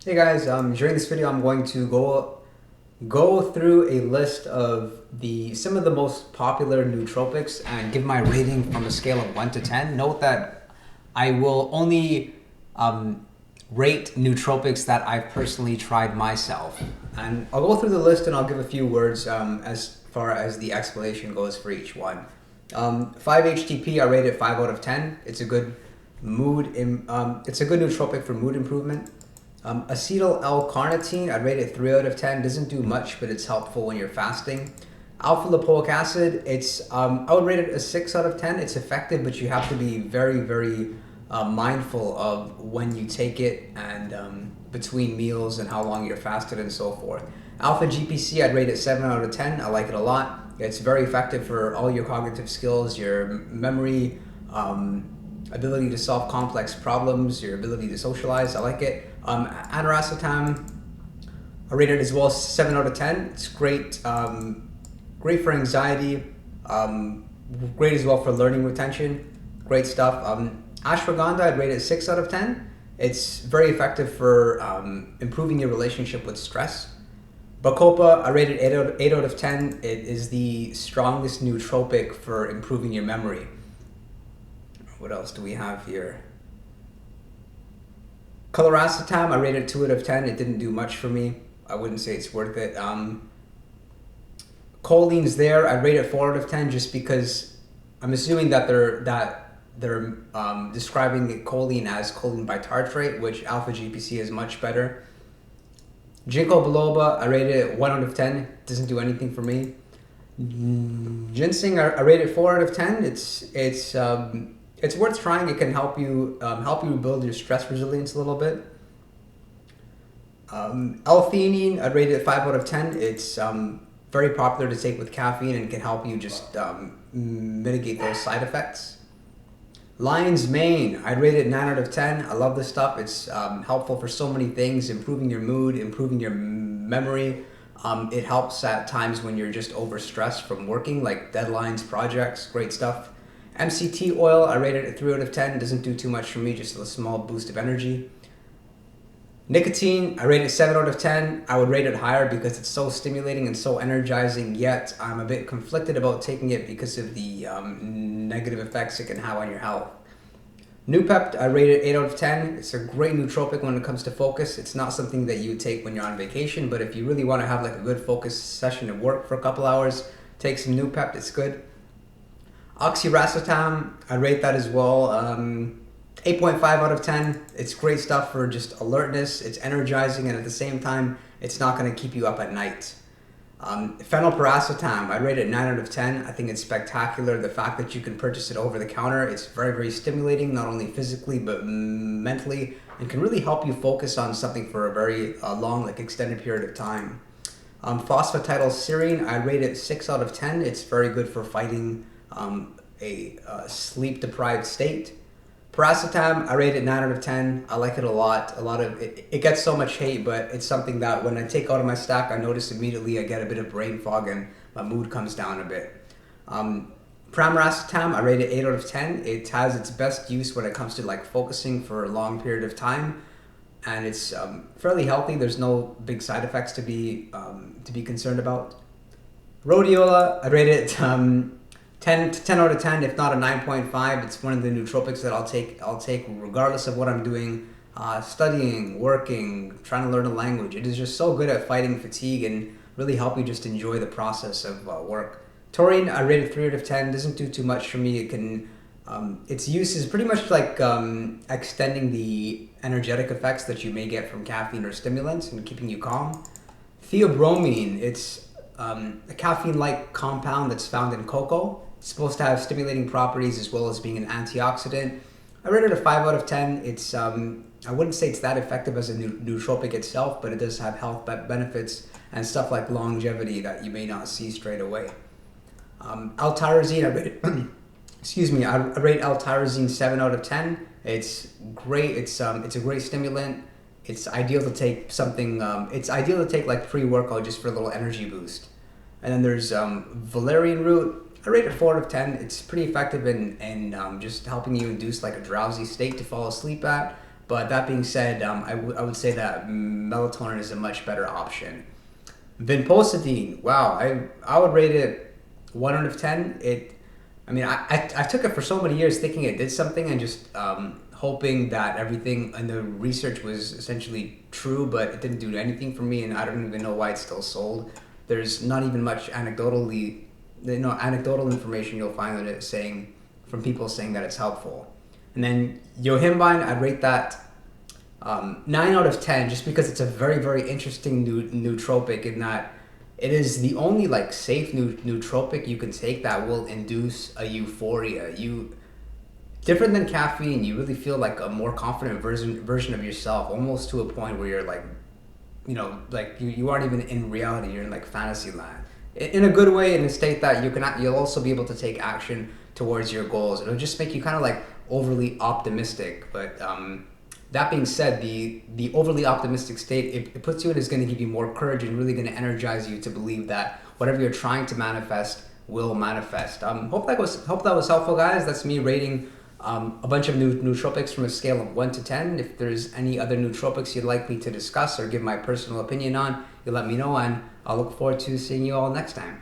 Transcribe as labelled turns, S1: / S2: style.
S1: Hey guys, during this video I'm going to go through a list of some of the most popular nootropics and give my rating from a scale of 1 to 10. Note that I will only rate nootropics that I've personally tried myself. And I'll go through the list and I'll give a few words as far as the explanation goes for each one. 5-HTP, I rate it 5 out of 10. It's a good it's a good nootropic for mood improvement. Acetyl L-carnitine, I'd rate it 3 out of 10. Doesn't do much, but it's helpful when you're fasting. Alpha lipoic acid, I would rate it a 6 out of 10. It's effective, but you have to be very, very mindful of when you take it and between meals and how long you're fasted and so forth. Alpha GPC, I'd rate it 7 out of 10. I like it a lot. It's very effective for all your cognitive skills, your memory, ability to solve complex problems, your ability to socialize. I like it. Aniracetam, I rate it as well 7 out of 10. It's great, great for anxiety, great as well for learning retention. Great stuff. Ashwagandha, I'd rate it 6 out of 10. It's very effective for improving your relationship with stress. Bacopa, I rate it 8 out of 10. It is the strongest nootropic for improving your memory. What else do we have here? Colaracetam, I rated 2 out of 10. It didn't do much for me. I wouldn't say it's worth it. Choline's there. I rate it 4 out of 10 just because I'm assuming that they're describing choline as choline bitartrate, which alpha GPC is much better. Ginkgo biloba, I rated it 1 out of 10. Doesn't do anything for me. Ginseng, I rated 4 out of 10. It's worth trying. It can help you build your stress resilience a little bit. L-theanine, I'd rate it 5 out of 10. It's very popular to take with caffeine and can help you just mitigate those side effects. Lion's mane, I'd rate it 9 out of 10. I love this stuff. It's helpful for so many things, improving your mood, improving your memory. It helps at times when you're just overstressed from working, like deadlines, projects, great stuff. MCT oil, I rated it 3 out of 10. Doesn't do too much for me, just a small boost of energy. Nicotine, I rate it 7 out of 10. I would rate it higher because it's so stimulating and so energizing, yet I'm a bit conflicted about taking it because of the negative effects it can have on your health. Noopept, I rate it 8 out of 10. It's a great nootropic when it comes to focus. It's not something that you take when you're on vacation, but if you really want to have like a good focus session at work for a couple hours, take some Noopept, it's good. Oxiracetam, I rate that as well. 8.5 out of 10. It's great stuff for just alertness. It's energizing, and at the same time, it's not going to keep you up at night. Phenylpiracetam, I rate it 9 out of 10. I think it's spectacular. The fact that you can purchase it over the counter, it's very, very stimulating, not only physically, but mentally, and can really help you focus on something for a very long, like extended period of time. Phosphatidylserine, I rate it 6 out of 10. It's very good for fighting a sleep-deprived state. Piracetam, I rate it 9 out of 10. I like it a lot. It gets so much hate, but it's something that when I take out of my stack, I notice immediately I get a bit of brain fog and my mood comes down a bit. Pramiracetam, I rate it 8 out of 10. It has its best use when it comes to like focusing for a long period of time, and it's fairly healthy. There's no big side effects to be concerned about. Rhodiola, I rate it 10 out of 10, if not a 9.5. It's one of the nootropics that I'll take regardless of what I'm doing, studying, working, trying to learn a language. It is just so good at fighting fatigue and really help you just enjoy the process of work. Taurine, I rated 3 out of 10. Doesn't do too much for me. It can, its use is pretty much like extending the energetic effects that you may get from caffeine or stimulants and keeping you calm. Theobromine, it's a caffeine-like compound that's found in cocoa. It's supposed to have stimulating properties as well as being an antioxidant. I rated it a 5 out of 10. It's I wouldn't say it's that effective as a nootropic itself, but it does have health benefits and stuff like longevity that you may not see straight away. L-tyrosine, I rate L-tyrosine 7 out of 10. It's great. It's a great stimulant. It's ideal to take something. It's ideal to take like pre-workout just for a little energy boost. And then there's valerian root. I rate it 4 out of 10. It's pretty effective in just helping you induce like a drowsy state to fall asleep at. But that being said, I would say that melatonin is a much better option. Vinpocetine, wow, I would rate it 1 out of 10. I took it for so many years thinking it did something and just hoping that everything in the research was essentially true, but it didn't do anything for me, and I don't even know why it's still sold. There's not even much anecdotal information you'll find on it saying from people saying that it's helpful. And then Yohimbine, I'd rate that 9 out of 10, just because it's a very, very interesting nootropic in that it is the only like safe nootropic you can take that will induce a euphoria. Different than caffeine, you really feel like a more confident version of yourself, almost to a point where you're like, you aren't even in reality. You're in like fantasy land, in a good way, in a state that you'll also be able to take action towards your goals. It'll just make you kind of like overly optimistic. But that being said, the overly optimistic state, it puts you in, is going to give you more courage and really going to energize you to believe that whatever you're trying to manifest will manifest. Hope that was helpful, guys. That's me rating a bunch of nootropics from a scale of 1 to 10. If there's any other nootropics you'd like me to discuss or give my personal opinion on, you let me know, and I'll look forward to seeing you all next time.